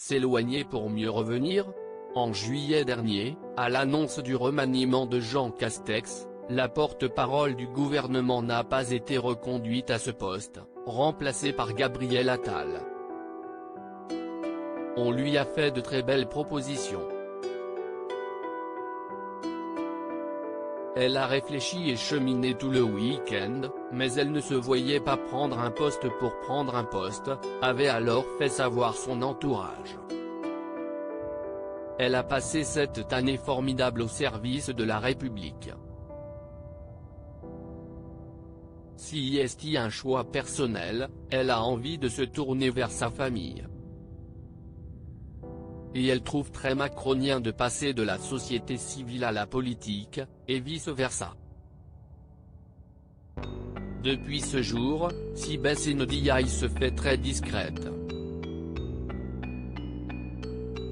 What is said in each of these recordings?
s'éloigner pour mieux revenir ? En juillet dernier, à l'annonce du remaniement de Jean Castex, la porte-parole du gouvernement n'a pas été reconduite à ce poste, remplacée par Gabriel Attal. On lui a fait de très belles propositions. Elle a réfléchi et cheminé tout le week-end, mais elle ne se voyait pas prendre un poste pour prendre un poste, avait alors fait savoir son entourage. Elle a passé cette année formidable au service de la République. Si est un choix personnel, elle a envie de se tourner vers sa famille. Et elle trouve très macronien de passer de la société civile à la politique, et vice-versa. Depuis ce jour, Sibeth Ndiaye se fait très discrète.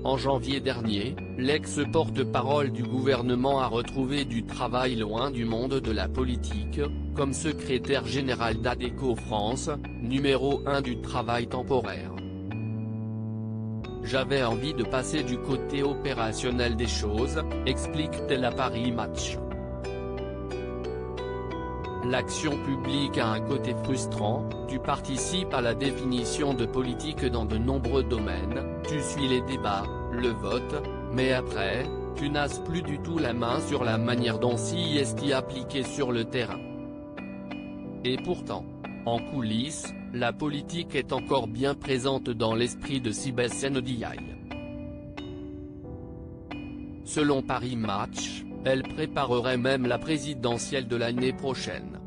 En janvier dernier, l'ex-porte-parole du gouvernement a retrouvé du travail loin du monde de la politique, comme secrétaire général d'Adecco France, numéro 1 du travail temporaire. J'avais envie de passer du côté opérationnel des choses, explique-t-elle à Paris Match. L'action publique a un côté frustrant, tu participes à la définition de politique dans de nombreux domaines, tu suis les débats, le vote, mais après, tu n'as plus du tout la main sur la manière dont c'est appliqué sur le terrain. Et pourtant, en coulisses, la politique est encore bien présente dans l'esprit de Sibeth Ndiaye. Selon Paris Match, elle préparerait même la présidentielle de l'année prochaine.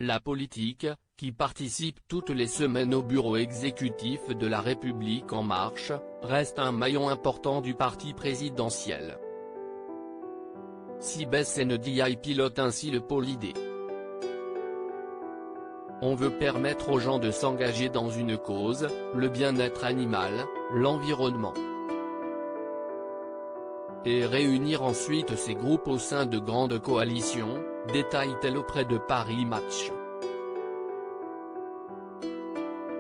La politique, qui participe toutes les semaines au bureau exécutif de La République En Marche, reste un maillon important du parti présidentiel. Sibeth Ndiaye pilote ainsi le pôle idée. On veut permettre aux gens de s'engager dans une cause, le bien-être animal, l'environnement. Et réunir ensuite ces groupes au sein de grandes coalitions, détaille-t-elle auprès de Paris Match.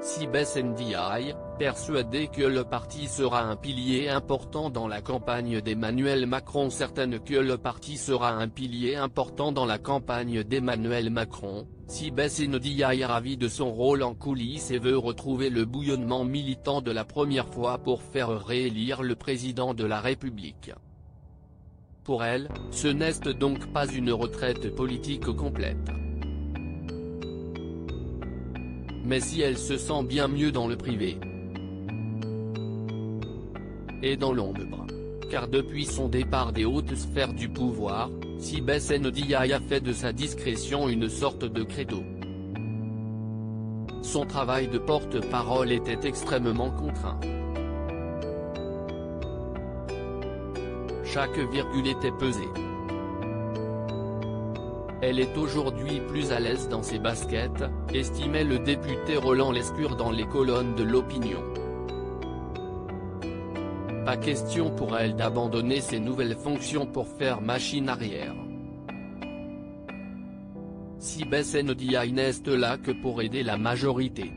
Sibeth Ndiaye, persuadée que le parti sera un pilier important dans la campagne d'Emmanuel Macron. Certaine que le parti sera un pilier important dans la campagne d'Emmanuel Macron, Sibeth Ndiaye est ravie de son rôle en coulisses et veut retrouver le bouillonnement militant de la première fois pour faire réélire le président de la République. Pour elle, ce n'est donc pas une retraite politique complète. Mais si elle se sent bien mieux dans le privé et dans l'ombre. Car depuis son départ des hautes sphères du pouvoir, Sibeth Ndiaye a fait de sa discrétion une sorte de credo. Son travail de porte-parole était extrêmement contraint. Chaque virgule était pesée. Elle est aujourd'hui plus à l'aise dans ses baskets, estimait le député Roland Lescure dans les colonnes de l'Opinion. Pas question pour elle d'abandonner ses nouvelles fonctions pour faire machine arrière. Sibeth Ndiaye n'est là que pour aider la majorité.